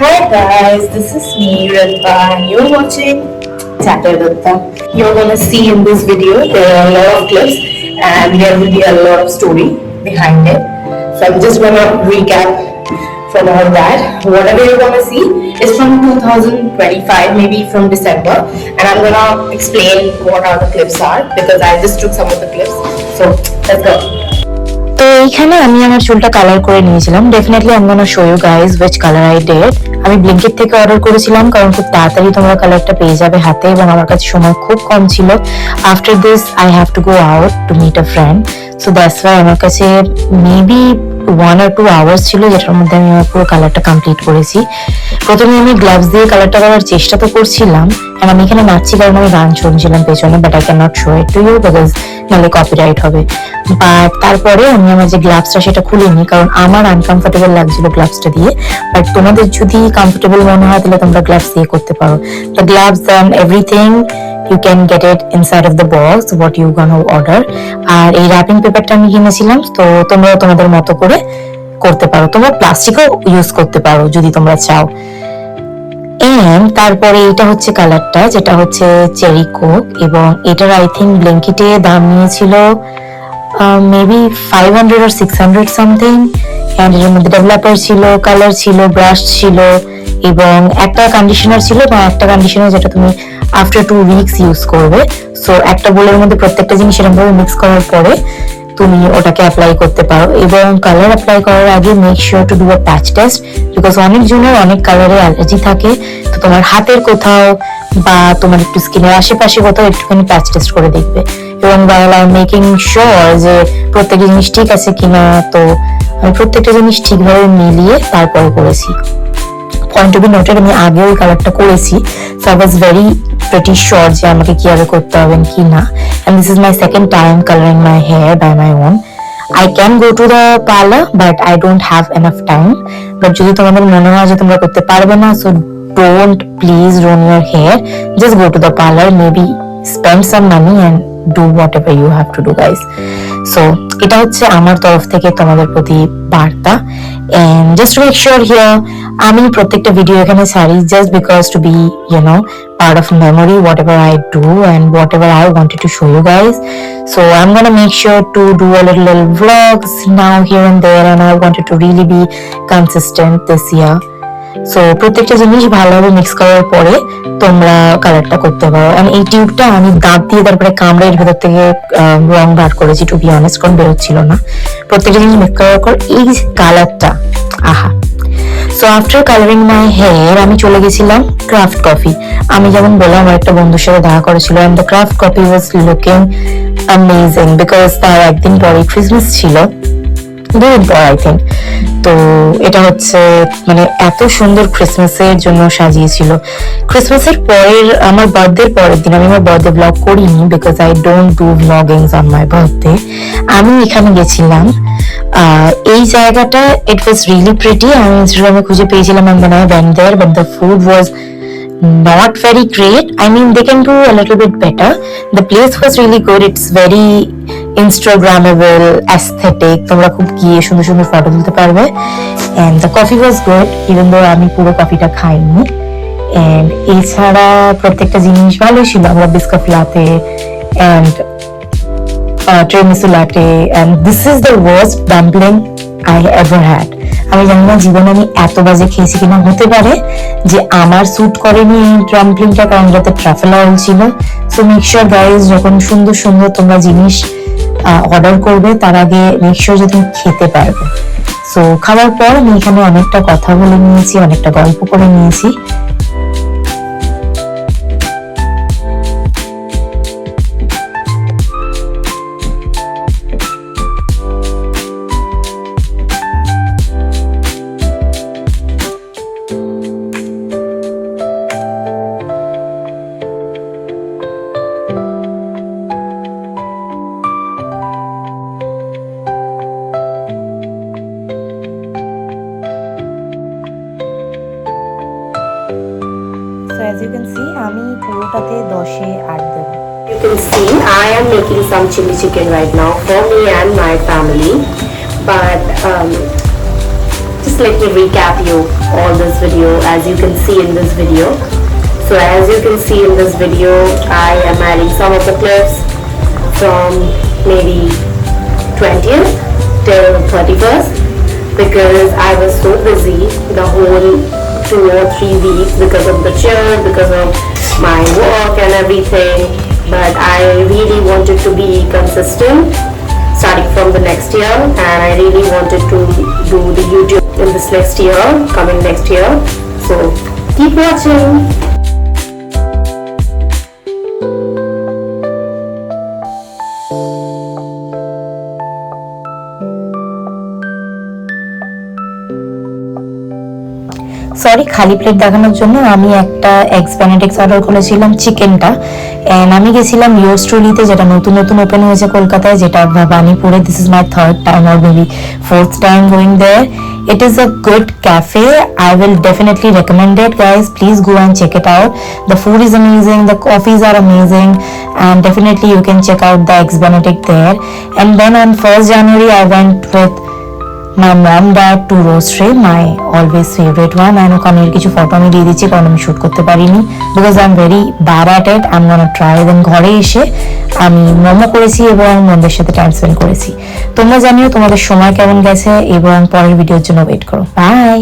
Hi guys, this is me Ritta and you're watching Chatter Ritta. You're gonna see in this video there are a lot of clips and there will be a lot of story behind it. So I'm just gonna recap from all that. Whatever you're gonna see is from 2025, maybe from December, and I'm gonna explain what are the clips are because I just took some of the clips. So let's go. তো এইখানে আমি আমার চুলটা colour করে নিয়েছিলাম। Definitely I am gonna show you guys which colour I did. আমি Blinkit থেকে order করেছিলাম কারণ খুব তাড়াতাড়ি তোমরা কালারটা পেয়ে যাবে হাতে, এবং আমার কাছে সময় খুব কম ছিল। After this I have to go out to meet a friend, so that's why আমার কাছে মেবি 1 or 2 আওয়ার্স ছিল, যেটার মধ্যে আমি আমার পুরো কালারটা কমপ্লিট করেছি। প্রথমে আমি গ্লাভস দিয়ে কালারটা করার চেষ্টা তো করছিলাম, আর আমি এখানে নাচছি কারণ আমি গান শুনছিলাম পেছনে, but I can not show it to you because নাহলে কপিরাইট হবে। বাট তারপরে আমি আমার যে গ্লাভসটা সেটা খুলিনি কারণ আমার আনকমফোর্টেবল লাগছিল গ্লাভসটা দিয়ে। বাট তোমাদের যদি কমফোর্টেবল মনে হয় তাহলে তোমরা গ্লাভস দিয়ে করতে পারো। The gloves and everything you can get it inside of the box what you gonna order। আর এই র্যাপিং পেপারটা আমি কিনেছিলাম, তো তোমরা তোমাদের মতো করে করতে পারো, তোমরা প্লাস্টিকও ইউজ করতে পারো যদি তোমরা চাও। এন্ড তারপরে এটা হচ্ছে কালারটা, যেটা হচ্ছে চেরি কোক, এবং এটার আই থিঙ্ক ব্ল্যাঙ্কেটে দাম নিয়েছিল মেবি 500 or 600 সামথিং। এন্ড এর মধ্যে ডেভেলপার ছিল, কালার ছিল, ব্রাশ ছিল, এবং একটা কন্ডিশনার ছিল, এবং একটা কন্ডিশনার যেটা তুমি আফটার 2 উইকস ইউজ করবে। সো একটা বোলের মধ্যে প্রত্যেকটা জিনিস এরকমভাবে মিক্স করার পরে তুমি ওটাকে অ্যাপ্লাই করতে পারো। এবং কালার অ্যাপ্লাই করার আগে make sure to do a patch test because অনেক জনের অনেক কালারে অ্যালার্জি থাকে। তো তোমার হাতের কোথাও বা তোমার একটু স্কিনের আশেপাশে কোথাও একটুখানি প্যাচ টেস্ট করে দেখবে। এবং while I'm making sure যে প্রত্যেকটা জিনিস ঠিক আছে কিনা, তো আমি প্রত্যেকটা জিনিস ঠিকভাবে মিলিয়ে তারপরে করেছি। পয়েন্ট টু বি নোটেড, আমি আগে ওই কালারটা করেছি, so I was very pretty sure যে আমাকে কিভাবে করতে হবে কি না। And this is my second time colouring my hair by my own. I can go to the parlor but I don't have enough time। But যদি তোমাদের মনে হয় যে তোমরা করতে পারবে না, so don't please ruin your hair, just go to the parlor, maybe spend some money and do whatever you have to do guys। So এটা হচ্ছে আমার তরফ থেকে তোমাদের প্রতি বার্তা। and just to make sure here আমি প্রত্যেকটা ভিডিও এখানে ছাড়ি just because to be part of memory whatever I do and whatever I wanted to show you guys। so I'm gonna make sure to do a little vlogs now here and there, and I wanted to really be consistent this year। So প্রত্যেকটা জিনিস ভালোভাবে mix করার পরে তোমরা কালারটা করতে পারো। And এই টিউবটা আমি দাঁত দিয়ে তারপরে কামড়ে এর ভেতর থেকে রং বার করেছি, টু বি অনেস্ট, কোন বেরোচ্ছিল না। প্রত্যেকটা জিনিস মিক্স করার পর এই কালারটা, আহা। So after colouring my hair আমি চলে গেছিলাম ক্রাফট কফি। আমি যেমন বললাম আমার একটা বন্ধুর সাথে দেখা করেছিল, and the craft coffee was looking amazing because তার একদিন পরে ক্রিসমাস ছিল, 2 দিন পর আই থিঙ্ক। তো এটা হচ্ছে মানে এত সুন্দর ক্রিসমাসের জন্য সাজিয়েছিল। ক্রিসমাসের পরের আমার বার্থডের পরের দিন, আমি আমার বার্থডে ব্লগ করিনি because I don't do bloggings on my birthday. আমি এখানে গেছিলাম, এই জায়গাটা ইট ওয়াজ রিয়েলি প্রিটি। আমি ইনস্টাগ্রামে খুঁজে পেয়েছিলাম and when I went there but the food was not very great. I mean they can do a little bit better. The place was really good, it's very Instagrammable, aesthetic, তোমরা খুব গিয়ে সুন্দর সুন্দর photo তুলতে পারবে। and the coffee was good even though আমি পুরো কফিটা খাইনি। and এছাড়া প্রত্যেকটা জিনিস ভালোই ছিল। আমরা biscuit লাটে and tiramisu latte and this is the worst dumpling I ever had। আমি জানি না জীবনে আমি এত বাজে খেয়েছি কিনা, হতে পারে যে আমার স্যুট করেনি এই ডাম্পলিংটা কারণ যাতে ট্রাফেল অয়েল ছিল। সো মেক শিওর গাইজ যখন সুন্দর সুন্দর তোমরা জিনিস অর্ডার করবে তার আগে মেক শিওর যে তুমি খেতে পারবে। সো খাওয়ার পর আমি এখানে অনেকটা কথা বলে নিয়েছি, অনেকটা গল্প করে নিয়েছি। as you can see আমি পুরোটাতে 10-এ 8 দেব। You can see I am making some chili chicken right now for me and my family, but just let me recap you all this video, as you can see in this video. So as you can see in this video, I am adding some of the clips from maybe 20th till 31st, because I was so busy the whole 2 or 3 weeks because of the church, because of my work and everything. But I really wanted to be consistent starting from the next year, and I really wanted to do the YouTube in this next year, coming next year. So keep watching. Sorry, খালি plate দেখানোর জন্য আমি একটা eggs Benedict order করেছিলাম, চিকেনটা। And আমি গেছিলাম yours ট্রুলিতে, যেটা নতুন নতুন ওপেন হয়েছে কলকাতায়, যেটা বানিপুরে। This is my 3rd time or maybe 4th time going there. It is a good cafe. I will definitely recommend it, guys. Please go and check it out. The food is amazing, the coffees are amazing, and definitely you can check out the eggs benedict there. And then on 1st January I went with my mom dad to Roastery, my always favorite one. And ওখানে কিছু photo আমি দিয়ে দিচ্ছি, কারণ আমি shoot করতে পারিনি, because I'm very bad at it. I'm gonna try. Then ঘরে এসে আমি মোমো করেছি এবং বন্ধুদের সাথে টাইম স্পেন্ড করেছি। তোমরা জানিও তোমাদের সময় কেমন গেছে, এবং পরের ভিডিওর জন্য ওয়েট করো। বাই।